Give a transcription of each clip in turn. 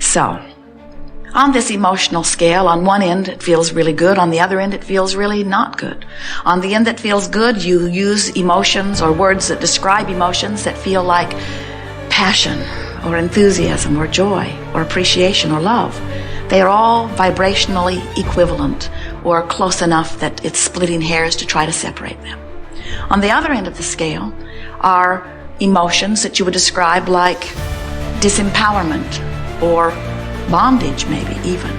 So, on this emotional scale, on one end it feels really good, on the other end it feels really not good. On the end that feels good, you use emotions or words that describe emotions that feel like passion or enthusiasm or joy or appreciation or love. They are all vibrationally equivalent or close enough that it's splitting hairs to try to separate them. On the other end of the scale are emotions that you would describe like disempowerment or bondage, maybe even,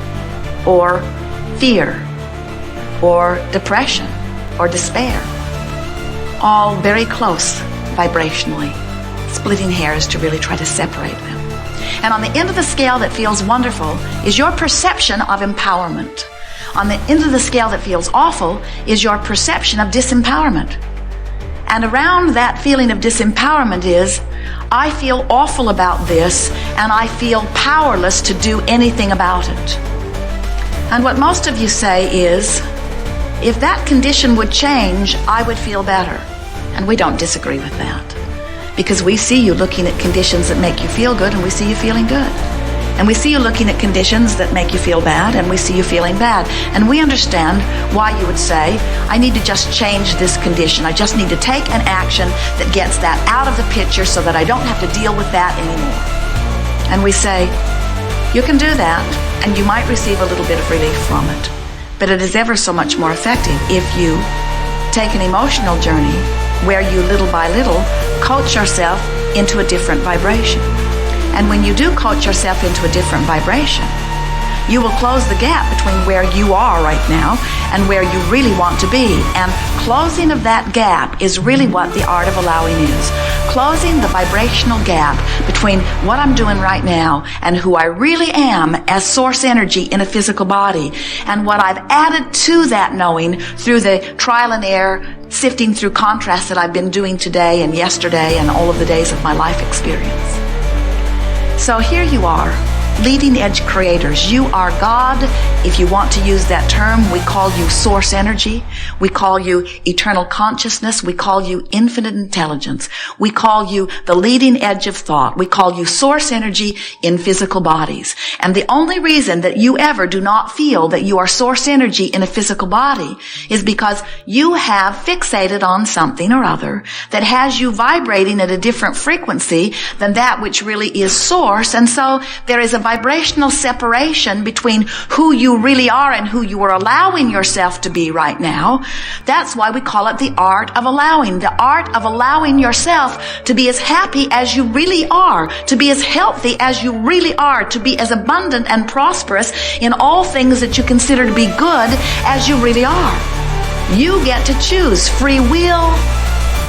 or fear, or depression, or despair. All very close vibrationally, splitting hairs to really try to separate them. And on the end of the scale that feels wonderful is your perception of empowerment. On the end of the scale that feels awful is your perception of disempowerment. And around that feeling of disempowerment is, I feel awful about this, and I feel powerless to do anything about it. And what most of you say is, if that condition would change, I would feel better. And we don't disagree with that, because we see you looking at conditions that make you feel good, and we see you feeling good. And we see you looking at conditions that make you feel bad, and we see you feeling bad. And we understand why you would say, I need to just change this condition. I just need to take an action that gets that out of the picture so that I don't have to deal with that anymore. And we say, you can do that, and you might receive a little bit of relief from it. But it is ever so much more effective if you take an emotional journey where you little by little coach yourself into a different vibration. And when you do coach yourself into a different vibration, you will close the gap between where you are right now and where you really want to be. And closing of that gap is really what the art of allowing is. Closing the vibrational gap between what I'm doing right now and who I really am as source energy in a physical body, and what I've added to that knowing through the trial and error, sifting through contrast that I've been doing today and yesterday and all of the days of my life experience. So here you are, leading edge creators. You are God. If you want to use that term, we call you source energy. We call you eternal consciousness. We call you infinite intelligence. We call you the leading edge of thought. We call you source energy in physical bodies. And the only reason that you ever do not feel that you are source energy in a physical body is because you have fixated on something or other that has you vibrating at a different frequency than that which really is source. And so there is a vibrational separation between who you really are and who you are allowing yourself to be right now. That's why we call it the art of allowing. The art of allowing yourself to be as happy as you really are, to be as healthy as you really are, to be as abundant and prosperous in all things that you consider to be good as you really are. You get to choose. Free will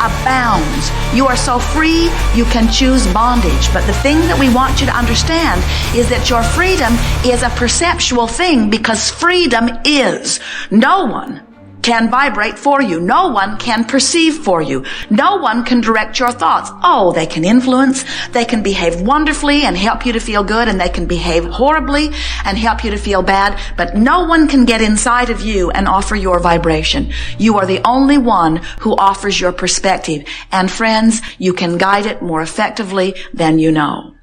abounds. You are so free, you can choose bondage. But the thing that we want you to understand is that your freedom is a perceptual thing, because freedom is. No one can vibrate for you. No one can perceive for you. No one can direct your thoughts. Oh, they can influence. They can behave wonderfully and help you to feel good, and they can behave horribly and help you to feel bad. But no one can get inside of you and offer your vibration. You are the only one who offers your perspective. And friends, you can guide it more effectively than you know.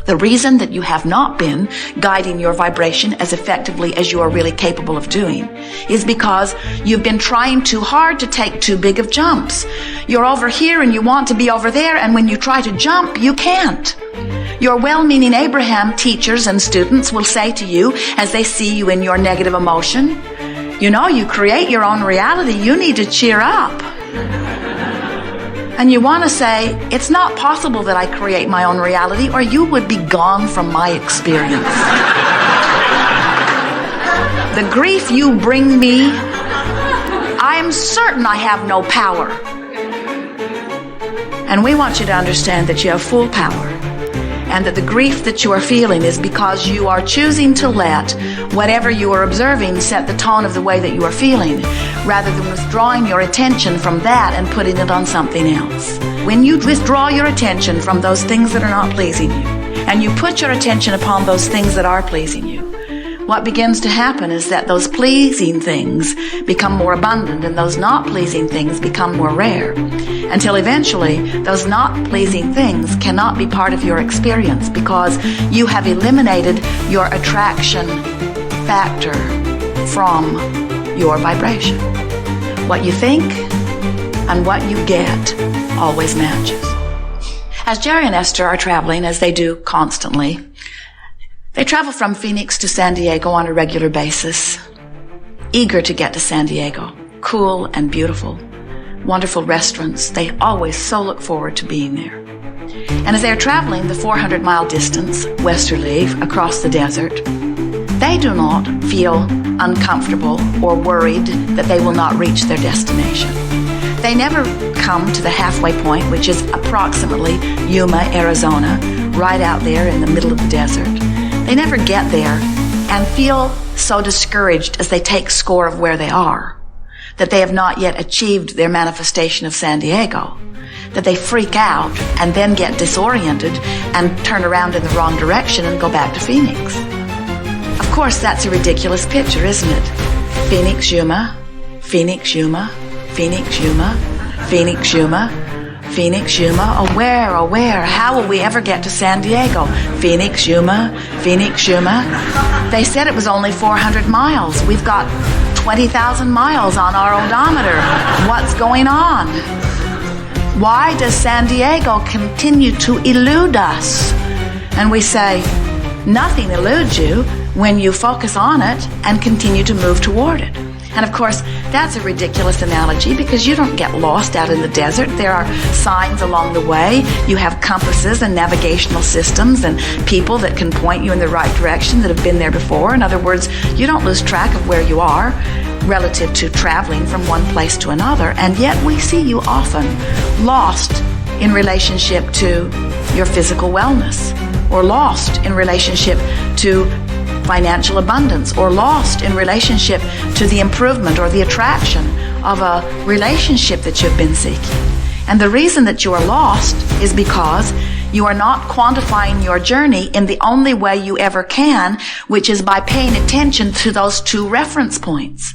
The reason that you have not been guiding your vibration as effectively as you are really capable of doing is because you've been trying too hard to take too big of jumps. You're over here and you want to be over there, and when you try to jump, you can't. Your well-meaning Abraham teachers and students will say to you as they see you in your negative emotion, you know, you create your own reality. You need to cheer up. And you want to say, it's not possible that I create my own reality, or you would be gone from my experience. The grief you bring me, I am certain I have no power. And we want you to understand that you have full power, and that the grief that you are feeling is because you are choosing to let whatever you are observing set the tone of the way that you are feeling, rather than withdrawing your attention from that and putting it on something else. When you withdraw your attention from those things that are not pleasing you, and you put your attention upon those things that are pleasing you, what begins to happen is that those pleasing things become more abundant and those not pleasing things become more rare, until eventually those not pleasing things cannot be part of your experience because you have eliminated your attraction factor from your vibration. What you think and what you get always matches. As Jerry and Esther are traveling, as they do constantly, they travel from Phoenix to San Diego on a regular basis, eager to get to San Diego. Cool and beautiful, wonderful restaurants. They always so look forward to being there. And as they're traveling the 400-mile distance westerly across the desert, they do not feel uncomfortable or worried that they will not reach their destination. They never come to the halfway point, which is approximately Yuma, Arizona, right out there in the middle of the desert. They never get there and feel so discouraged as they take score of where they are, that they have not yet achieved their manifestation of San Diego, that they freak out and then get disoriented and turn around in the wrong direction and go back to Phoenix. Of course, that's a ridiculous picture, isn't it? Phoenix, Yuma, Phoenix, Yuma, Phoenix, Yuma, Phoenix, Yuma, Phoenix, Yuma. Oh, where? How will we ever get to San Diego? Phoenix, Yuma, Phoenix, Yuma. They said it was only 400 miles. We've got 20,000 miles on our odometer. What's going on? Why does San Diego continue to elude us? And we say, nothing eludes you when you focus on it and continue to move toward it. And of course, that's a ridiculous analogy because you don't get lost out in the desert. There are signs along the way. You have compasses and navigational systems and people that can point you in the right direction that have been there before. In other words, you don't lose track of where you are relative to traveling from one place to another. And yet we see you often lost in relationship to your physical wellness, or lost in relationship to financial abundance, or lost in relationship to the improvement or the attraction of a relationship that you've been seeking. And the reason that you are lost is because you are not quantifying your journey in the only way you ever can, which is by paying attention to those two reference points.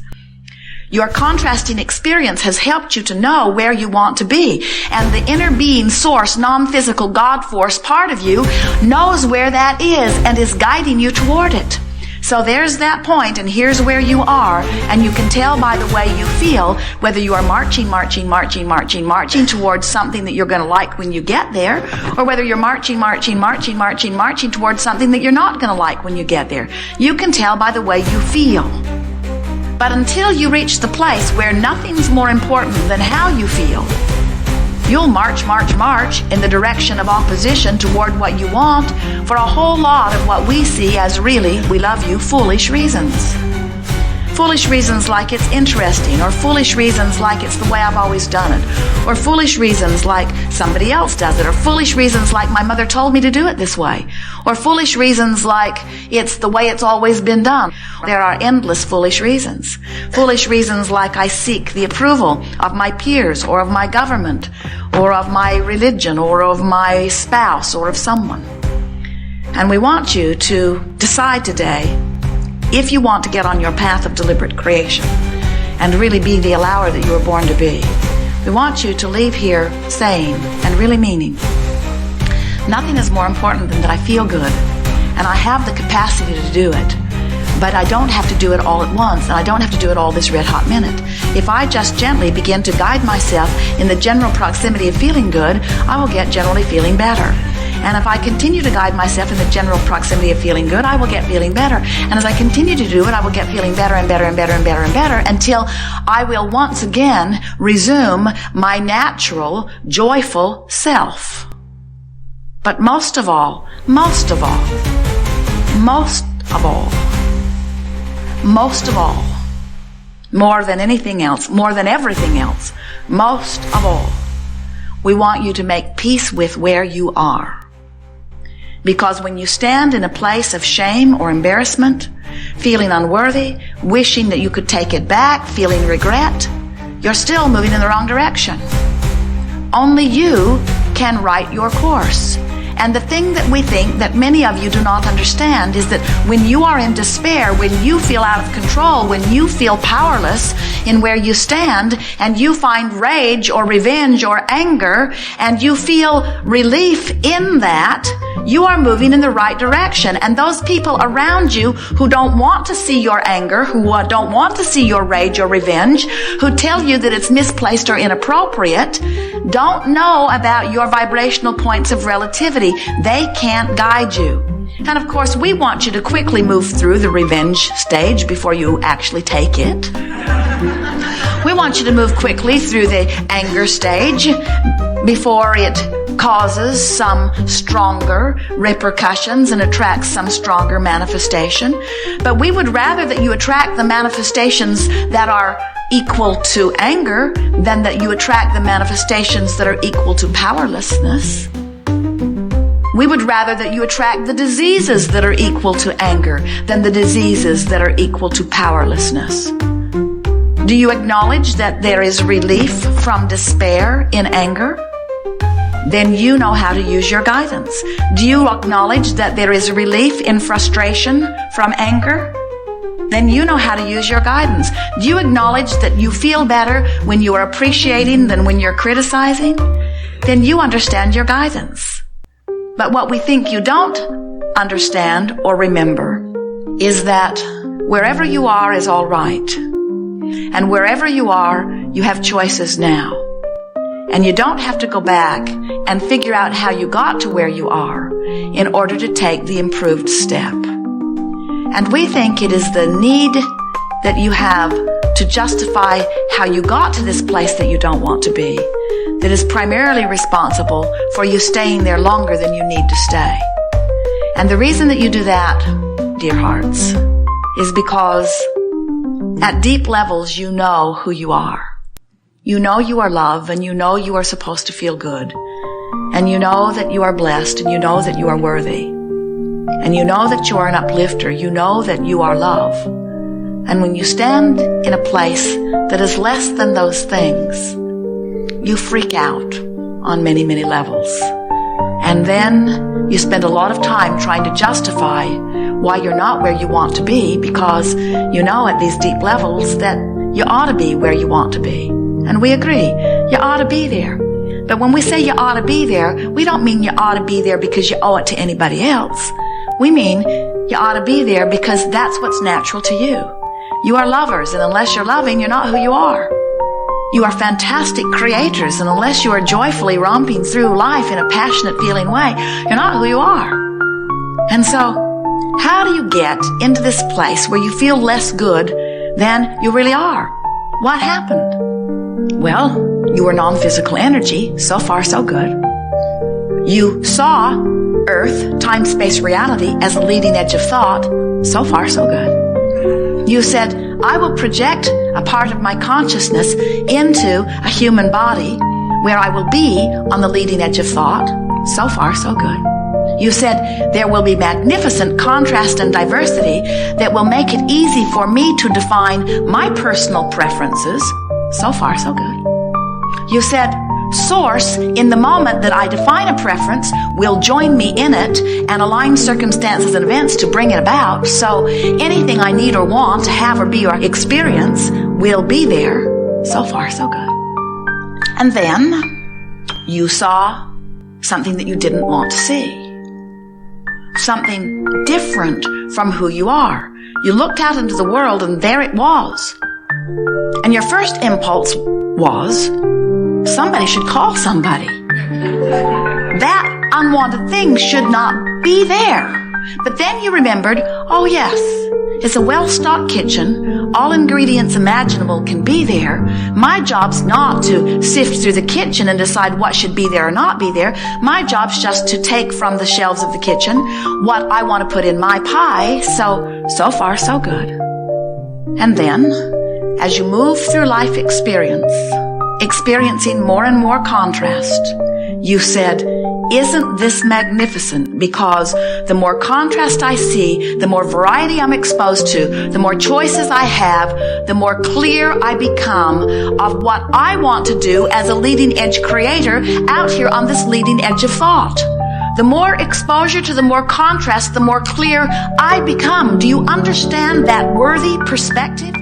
Your contrasting experience has helped you to know where you want to be. And the inner being, source, non-physical God force part of you knows where that is and is guiding you toward it. So there's that point, and here's where you are, and you can tell by the way you feel whether you are marching towards something that you're going to like when you get there, or whether you're marching towards something that you're not going to like when you get there. You can tell by the way you feel. But until you reach the place where nothing's more important than how you feel, you'll march in the direction of opposition toward what you want for a whole lot of what we see as really, we love you, foolish reasons. Foolish reasons like it's interesting, or foolish reasons like it's the way I've always done it, or foolish reasons like somebody else does it, or foolish reasons like my mother told me to do it this way, or foolish reasons like it's the way it's always been done. There are endless foolish reasons. Foolish reasons like I seek the approval of my peers, or of my government, or of my religion, or of my spouse, or of someone. And we want you to decide today if you want to get on your path of deliberate creation and really be the allower that you were born to be. We want you to leave here saying and really meaning, nothing is more important than that I feel good and I have the capacity to do it, but I don't have to do it all at once, and I don't have to do it all this red hot minute. If I just gently begin to guide myself in the general proximity of feeling good, I will get generally feeling better. And if I continue to guide myself in the general proximity of feeling good, I will get feeling better. And as I continue to do it, I will get feeling better and better and better and better and better until I will once again resume my natural, joyful self. But most of all, more than anything else, more than everything else, most of all, we want you to make peace with where you are. Because when you stand in a place of shame or embarrassment, feeling unworthy, wishing that you could take it back, feeling regret, you're still moving in the wrong direction. Only you can write your course. And the thing that we think that many of you do not understand is that when you are in despair, when you feel out of control, when you feel powerless in where you stand, and you find rage or revenge or anger, and you feel relief in that, you are moving in the right direction. And those people around you who don't want to see your anger, who don't want to see your rage or revenge, who tell you that it's misplaced or inappropriate, don't know about your vibrational points of relativity. They can't guide you. And of course, we want you to quickly move through the revenge stage before you actually take it. We want you to move quickly through the anger stage before it causes some stronger repercussions and attracts some stronger manifestation. But we would rather that you attract the manifestations that are equal to anger than that you attract the manifestations that are equal to powerlessness. We would rather that you attract the diseases that are equal to anger than the diseases that are equal to powerlessness. Do you acknowledge that there is relief from despair in anger? Then you know how to use your guidance. Do you acknowledge that there is relief in frustration from anger? Then you know how to use your guidance. Do you acknowledge that you feel better when you are appreciating than when you're criticizing? Then you understand your guidance. But what we think you don't understand or remember is that wherever you are is all right. And wherever you are, you have choices now. And you don't have to go back and figure out how you got to where you are in order to take the improved step. And we think it is the need that you have to justify how you got to this place that you don't want to be that is primarily responsible for you staying there longer than you need to stay. And the reason that you do that, dear hearts, is because at deep levels you know who you are. You know you are love, and you know you are supposed to feel good. And you know that you are blessed, and you know that you are worthy. And you know that you are an uplifter. You know that you are love. And when you stand in a place that is less than those things, you freak out on many, many levels. And then you spend a lot of time trying to justify why you're not where you want to be, because you know at these deep levels that you ought to be where you want to be. And we agree, you ought to be there. But when we say you ought to be there, we don't mean you ought to be there because you owe it to anybody else. We mean you ought to be there because that's what's natural to you. You are lovers, and unless you're loving, you're not who you are. You are fantastic creators, and unless you are joyfully romping through life in a passionate feeling way, you're not who you are. And so, how do you get into this place where you feel less good than you really are? What happened? Well, you were non-physical energy. So far, so good. You saw Earth, time, space, reality as a leading edge of thought. So far, so good. You said, I will project a part of my consciousness into a human body where I will be on the leading edge of thought. So far, so good. You said, there will be magnificent contrast and diversity that will make it easy for me to define my personal preferences. So far, so good. You said, Source, in the moment that I define a preference, will join me in it and align circumstances and events to bring it about. So anything I need or want to have or be or experience will be there. So far, so good. And then you saw something that you didn't want to see. Something different from who you are. You looked out into the world and there it was. And your first impulse was, somebody should call somebody. That unwanted thing should not be there. But then you remembered, oh yes, it's a well-stocked kitchen. All ingredients imaginable can be there. My job's not to sift through the kitchen and decide what should be there or not be there. My job's just to take from the shelves of the kitchen what I want to put in my pie. So far, so good. And then, as you move through life experiencing more and more contrast, you said, isn't this magnificent? Because the more contrast I see, the more variety I'm exposed to, the more choices I have, the more clear I become of what I want to do as a leading edge creator out here on this leading edge of thought. The more exposure to the more contrast, the more clear I become. Do you understand that worthy perspective?